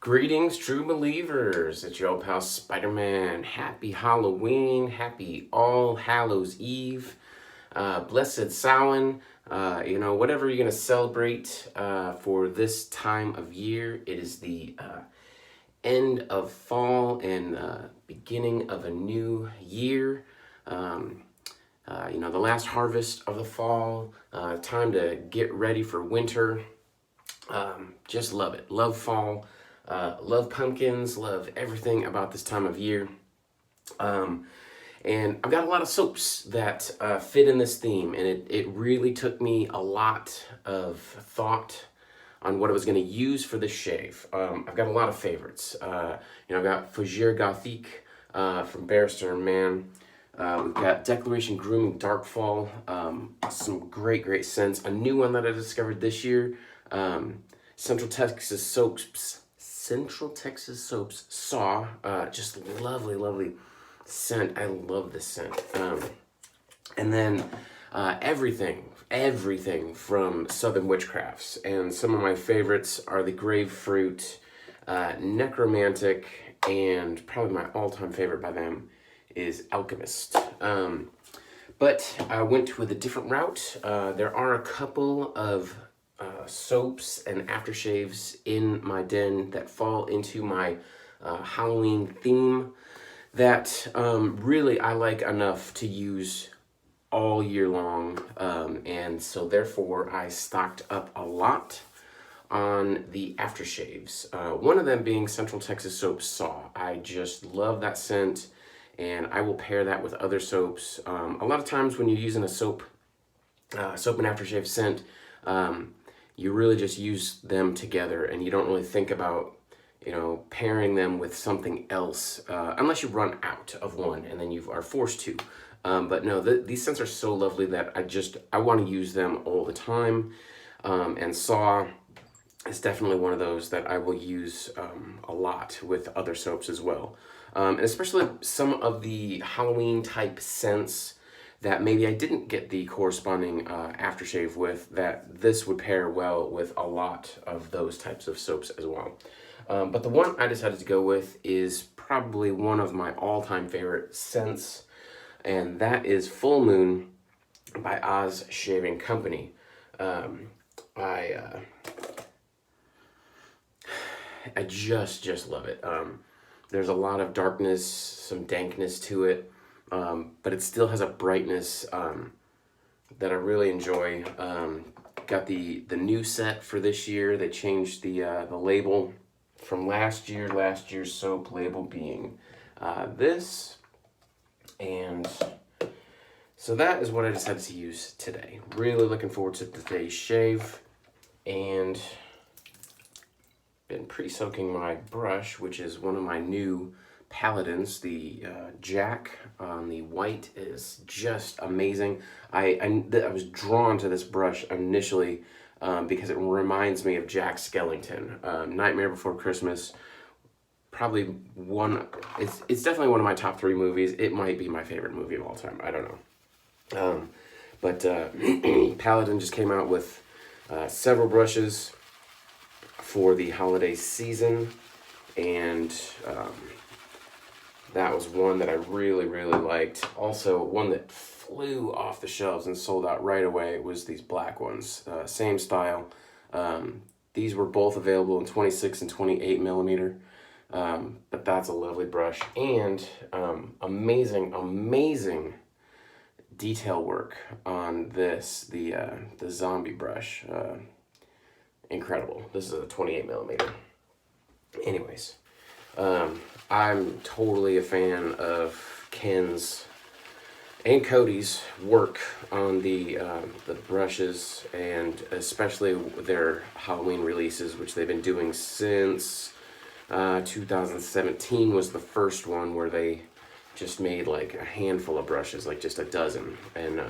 Greetings, true believers. It's your old pal Spider-Man. Happy Halloween. Happy All Hallows Eve. Blessed Samhain. Whatever you're going to celebrate for this time of year. It is the end of fall and beginning of a new year. The last harvest of the fall. Time to get ready for winter. Just love it. Love fall. Love pumpkins, love everything about this time of year. And I've got a lot of soaps that fit in this theme, and it really took me a lot of thought on what I was going to use for this shave. I've got a lot of favorites. I've got Fougere Gothique from Barrister Man. We've got Declaration Grooming Dark Fall. Some great scents. A new one that I discovered this year. Central Texas Soaps Saw, just lovely scent. I love this scent. And then everything from Southern Witchcrafts. And some of my favorites are the Grapefruit, Necromantic, and probably my all-time favorite by them is Alchemist. But I went with a different route. There are a couple of soaps and aftershaves in my den that fall into my Halloween theme that really I like enough to use all year long, and so therefore I stocked up a lot on the aftershaves. One of them being Central Texas Soap Saw. I just love that scent, and I will pair that with other soaps. A lot of times when you're using a soap and aftershave scent, you really just use them together and you don't really think about, pairing them with something else, unless you run out of one and then you are forced to. But no, these scents are so lovely that I want to use them all the time. And Saw is definitely one of those that I will use a lot with other soaps as well. And especially some of the Halloween type scents that maybe I didn't get the corresponding aftershave with, that this would pair well with a lot of those types of soaps as well. But the one I decided to go with is probably one of my all-time favorite scents, and that is Fullmoon by Oz Shaving Company. I just love it. There's a lot of darkness, some dankness to it. But it still has a brightness that I really enjoy. Got the new set for this year. They changed the label from last year's soap label being this. And so that is what I decided to use today. Really looking forward to today's shave. And been pre-soaking my brush, which is one of my new Paladins. The Jack on the white is just amazing. I was drawn to this brush initially because it reminds me of Jack Skellington. Nightmare Before Christmas, probably one. It's definitely one of my top 3 movies. It might be my favorite movie of all time. I don't know. But Paladin just came out with several brushes for the holiday season, and that was one that I really liked. Also, one that flew off the shelves and sold out right away was these black ones. Same style. These were both available in 26 and 28 millimeter. But that's a lovely brush. And amazing detail work on this, the zombie brush. Incredible. This is a 28 millimeter. Anyways. I'm totally a fan of Ken's and Cody's work on the brushes, and especially their Halloween releases, which they've been doing since 2017 was the first one where they just made like a handful of brushes, like just a dozen. And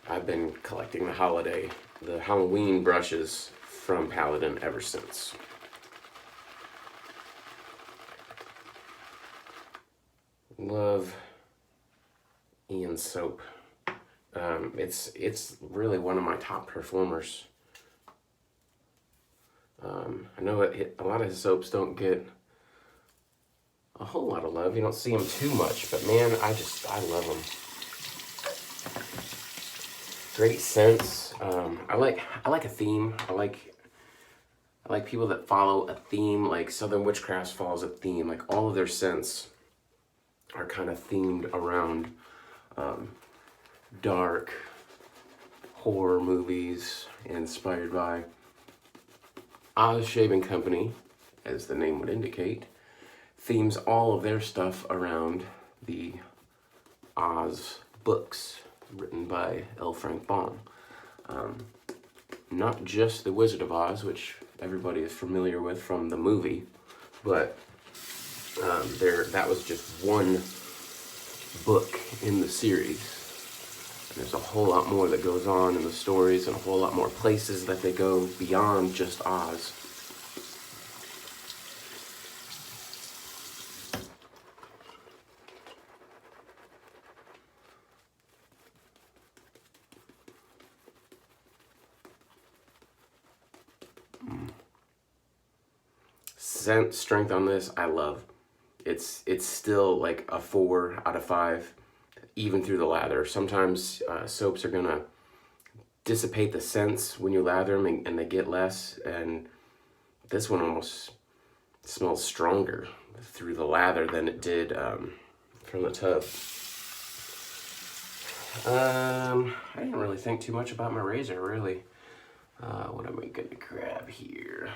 I've been collecting the Halloween brushes from Paladin ever since. Love Ian's soap. It's really one of my top performers. I know a lot of his soaps don't get a whole lot of love. You don't see them too much, but man, I love them. Great scents. I like a theme. I like people that follow a theme, like Southern Witchcrafts follows a theme. Like all of their scents are kind of themed around dark horror movies, inspired by Oz Shaving Company, as the name would indicate, themes all of their stuff around the Oz books written by L. Frank Baum. Not just The Wizard of Oz, which everybody is familiar with from the movie, but that was just one book in the series. And there's a whole lot more that goes on in the stories, and a whole lot more places that they go beyond just Oz. Scent strength on this, I love. It's still like a 4 out of 5, even through the lather. Sometimes soaps are gonna dissipate the scents when you lather them, and they get less. And this one almost smells stronger through the lather than it did from the tub. I didn't really think too much about my razor, really. What am I gonna grab here?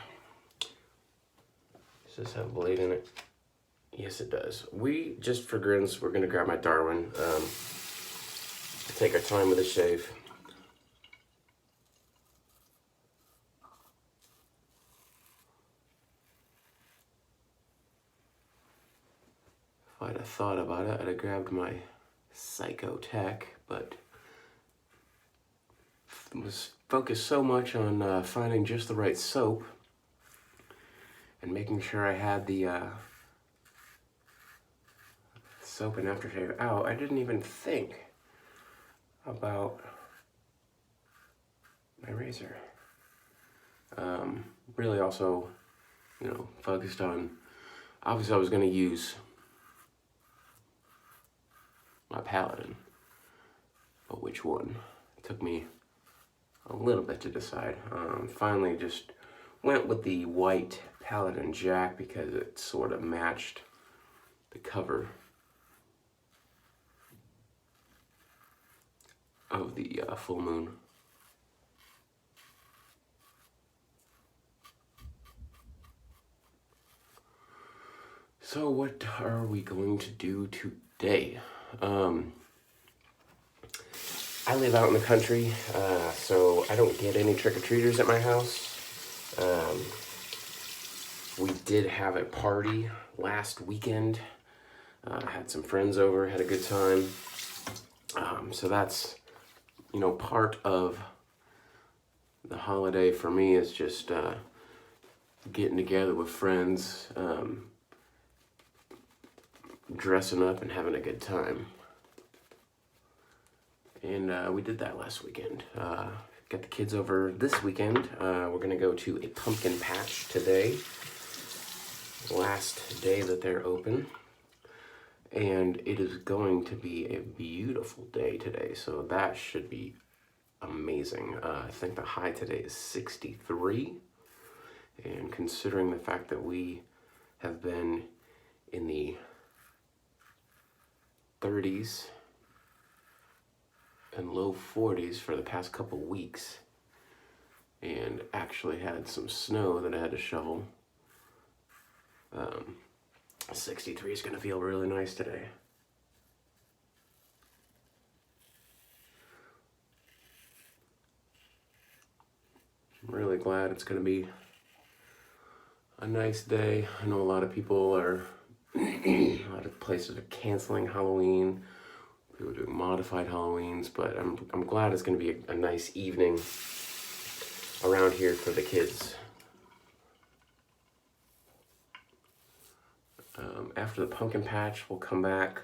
Does this have a blade in it? Yes, it does. Just for grins, we're gonna grab my Darwin. Take our time with the shave. If I'd have thought about it, I'd have grabbed my Psycho Tech, but was focused so much on finding just the right soap and making sure I had the soap and aftershave out, I didn't even think about my razor. Really also, focused on, obviously I was going to use my Paladin, but which one? It took me a little bit to decide. Finally just went with the white Paladin Jack because it sort of matched the cover of the Fullmoon. So what are we going to do today? I live out in the country, so I don't get any trick-or-treaters at my house. We did have a party last weekend. Had some friends over, had a good time. So that's, part of the holiday for me is just getting together with friends, dressing up and having a good time. And we did that last weekend. Got the kids over this weekend. We're gonna go to a pumpkin patch today. Last day that they're open. And it is going to be a beautiful day today, so that should be amazing. I think the high today is 63. And considering the fact that we have been in the 30s and low 40s for the past couple weeks, and actually had some snow that I had to shovel, 63 is going to feel really nice today. I'm really glad it's going to be a nice day. I know a lot of people are, a lot of places are canceling Halloween. People are doing modified Halloweens, but I'm glad it's going to be a nice evening around here for the kids. After the pumpkin patch, we'll come back,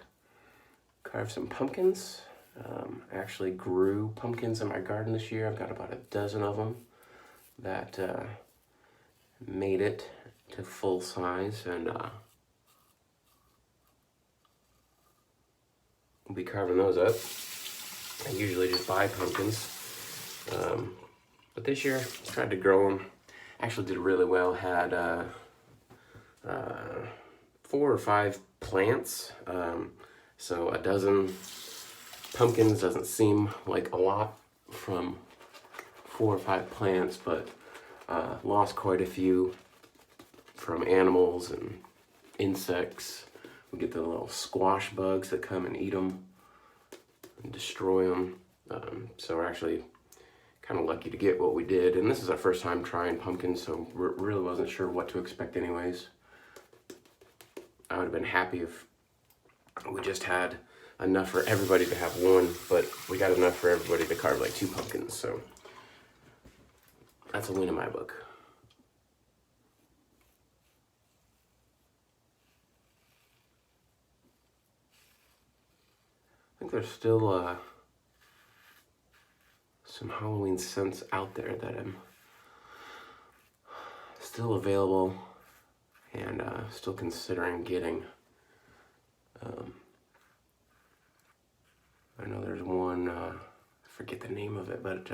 carve some pumpkins. I actually grew pumpkins in my garden this year. I've got about a dozen of them that made it to full size, and we'll be carving those up. I usually just buy pumpkins, but this year tried to grow them. Actually did really well. Had 4 or 5 plants, so a dozen pumpkins doesn't seem like a lot from 4 or 5 plants, but lost quite a few from animals and insects. We get the little squash bugs that come and eat them and destroy them. So we're actually kind of lucky to get what we did. And this is our first time trying pumpkins, so really wasn't sure what to expect anyways. I would have been happy if we just had enough for everybody to have one, but we got enough for everybody to carve like 2 pumpkins, so that's a win in my book. I think there's still some Halloween scents out there that I'm still available and still considering getting. I know there's one, I forget the name of it, but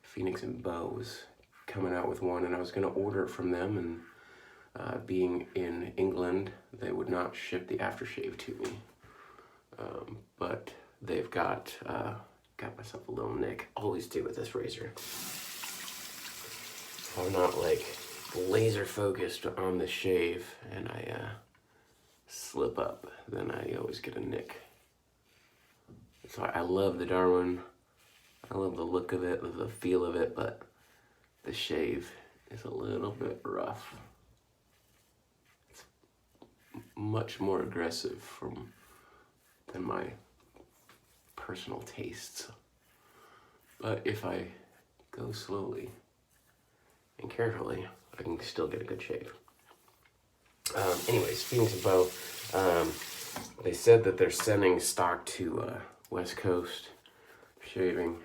Phoenix and Bow was coming out with one, and I was going to order it from them, and being in England, they would not ship the aftershave to me. But they've got myself a little nick. Always do with this razor. If I'm not like laser focused on the shave and I slip up, then I always get a nick. So I love the Darwin. I love the look of it, the feel of it, but the shave is a little bit rough. It's much more aggressive than my personal tastes. But if I go slowly and carefully, I can still get a good shave. Anyways, Phoenix and Bow, they said that they're sending stock to West Coast shaving,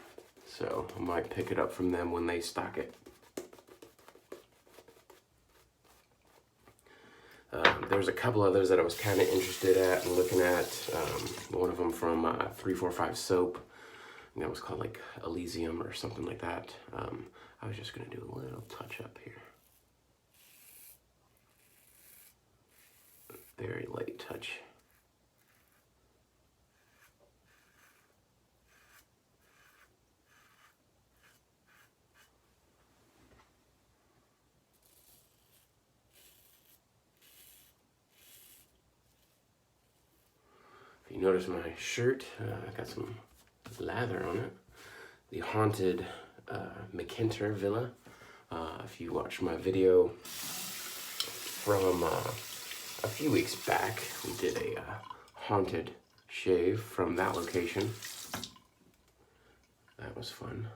so I might pick it up from them when they stock it. There's a couple others that I was kind of interested at and looking at. One of them from 345 Soap. I think that was called like Elysium or something like that. I was just going to do a little touch up here. Very light touch. If you notice my shirt, I got some lather on it. The Haunted McKinter Villa. If you watched my video from a few weeks back, we did a haunted shave from that location. That was fun.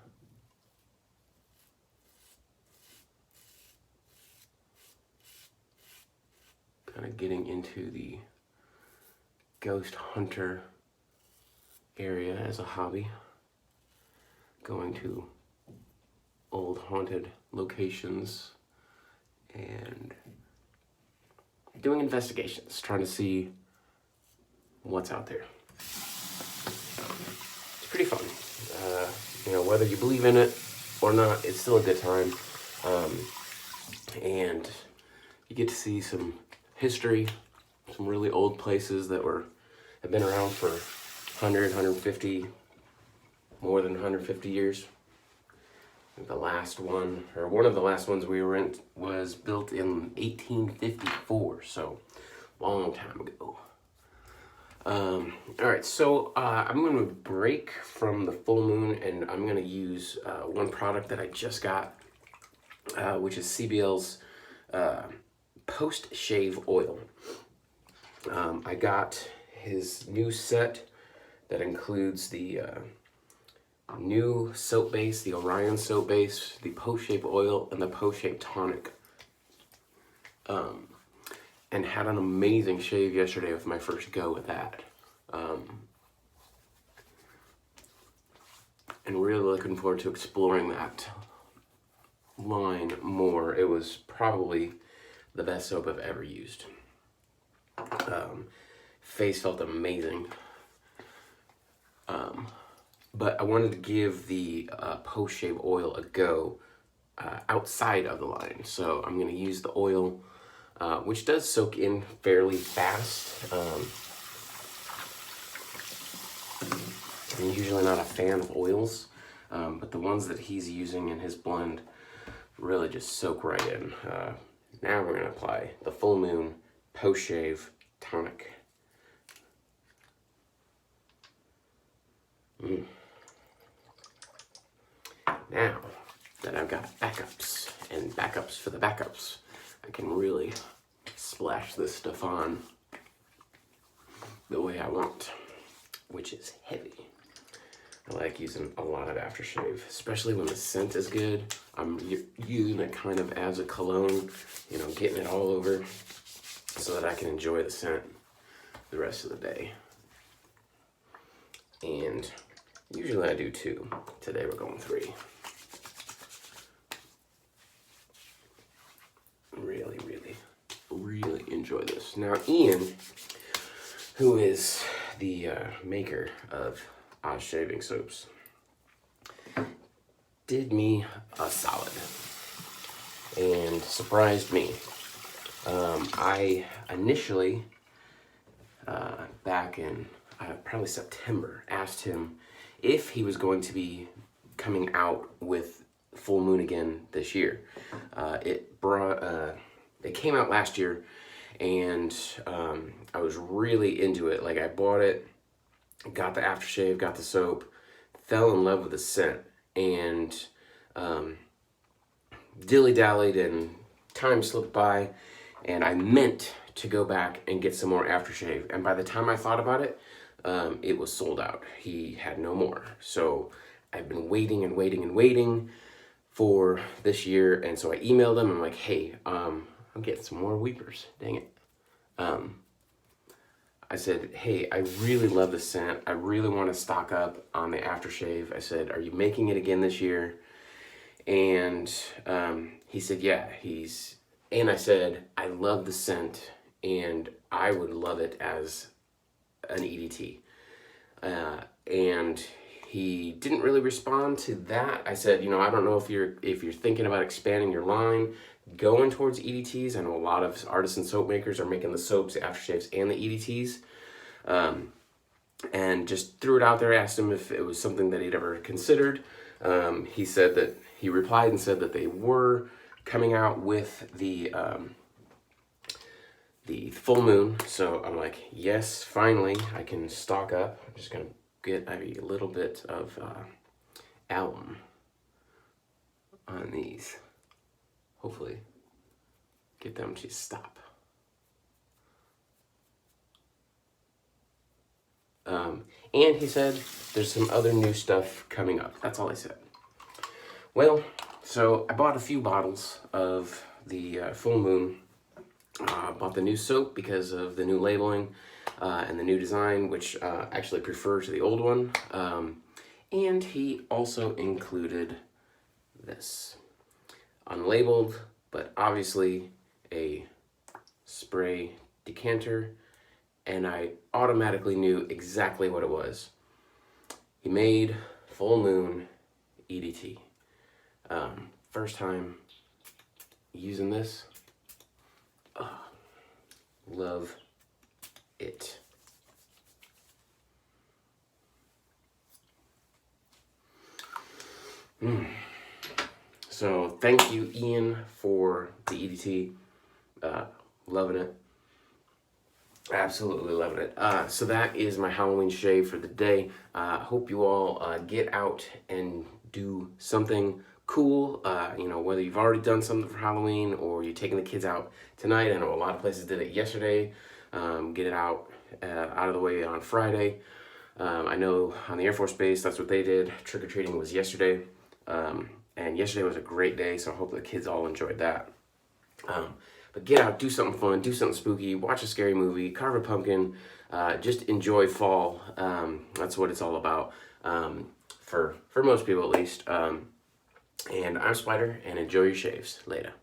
Kind of getting into the ghost hunter area as a hobby. Going to old haunted locations and doing investigations, trying to see what's out there. It's pretty fun. You know, whether you believe in it or not, it's still a good time. And you get to see some history, some really old places that have been around for 100, 150, more than 150 years. The last one, or one of the last ones we were in, was built in 1854, so long time ago. All right, so I'm going to break from the Fullmoon, and I'm going to use one product that I just got, which is CBL's post-shave oil. I got his new set that includes the new soap base, the Orion soap base, the post-shave oil, and the post-shave tonic. And had an amazing shave yesterday with my first go with that. And really looking forward to exploring that line more. It was probably the best soap I've ever used. Face felt amazing. But I wanted to give the post-shave oil a go outside of the line. So I'm going to use the oil, which does soak in fairly fast. I'm usually not a fan of oils, but the ones that he's using in his blend really just soak right in. Now we're going to apply the Fullmoon post-shave tonic. Now that I've got backups and backups for the backups, I can really splash this stuff on the way I want, which is heavy. I like using a lot of aftershave, especially when the scent is good. I'm using it kind of as a cologne, you know, getting it all over so that I can enjoy the scent the rest of the day. And usually I do 2. Today we're going 3. Really enjoy this. Now Ian, who is the maker of Oz shaving soaps, did me a solid and surprised me. I initially, back in probably September, asked him if he was going to be coming out with Fullmoon again this year. It came out last year, and I was really into it. Like, I bought it, got the aftershave, got the soap, fell in love with the scent, and dilly-dallied, and time slipped by, and I meant to go back and get some more aftershave. And by the time I thought about it, it was sold out. He had no more. So I've been waiting and waiting and waiting for this year, and so I emailed him. I'm like, hey, I'm getting some more weepers. Dang it. I said, hey, I really love the scent. I really want to stock up on the aftershave. I said, are you making it again this year? And he said, yeah, and I said, I love the scent, and I would love it as an EDT. And he didn't really respond to that. I said, you know, I don't know if you're thinking about expanding your line, going towards EDTs. I know a lot of artisan soap makers are making the soaps, the aftershaves, and the EDTs. And just threw it out there, asked him if it was something that he'd ever considered. He replied and said that they were coming out with the Fullmoon. So I'm like, yes, finally, I can stock up. I'm just gonna get a little bit of alum on these. Hopefully get them to stop. And he said there's some other new stuff coming up. That's all he said. Well, so I bought a few bottles of the Fullmoon. Bought the new soap because of the new labeling and the new design, which actually prefer to the old one. And he also included this. Unlabeled, but obviously a spray decanter, and I automatically knew exactly what it was. He made Fullmoon EDT. First time using this. Love it. So thank you, Ian, for the EDT. Loving it. Absolutely loving it. So that is my Halloween shave for the day. Hope you all get out and do something cool. You know, whether you've already done something for Halloween or you're taking the kids out tonight. I know a lot of places did it yesterday. Get it out of the way on Friday. I know on the Air Force Base, that's what they did. Trick-or-treating was yesterday. And yesterday was a great day, so I hope the kids all enjoyed that. But get out, do something fun, do something spooky, watch a scary movie, carve a pumpkin, just enjoy fall. That's what it's all about, for most people at least. And I'm Spider, and enjoy your shaves. Later.